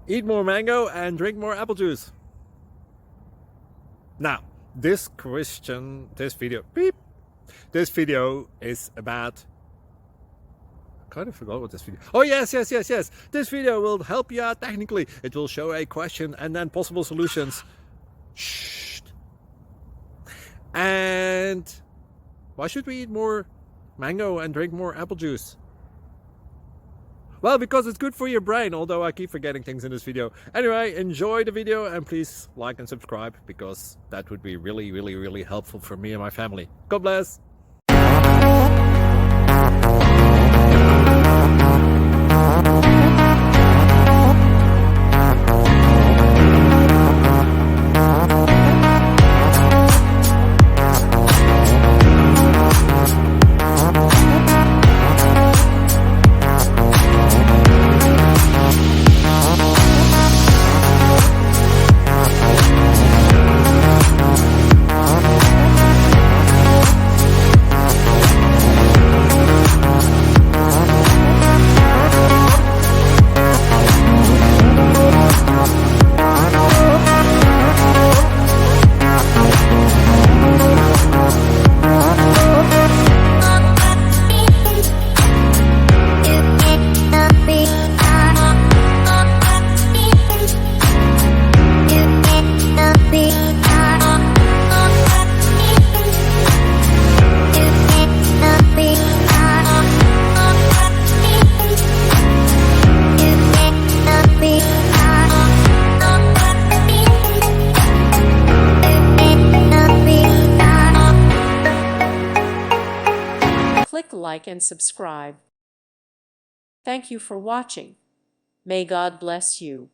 Eat more mango and drink more apple juice. Now, this video is about, I kind of forgot what this video. Oh, yes. This video will help you out technically. It will show a question and then possible solutions. Shh. And why should we eat more mango and drink more apple juice? Well, because it's good for your brain, although I keep forgetting things in this video. Anyway, enjoy the video and please like and subscribe, because that would be really helpful for me and my family. God bless! Click like and subscribe. Thank you for watching. May God bless you.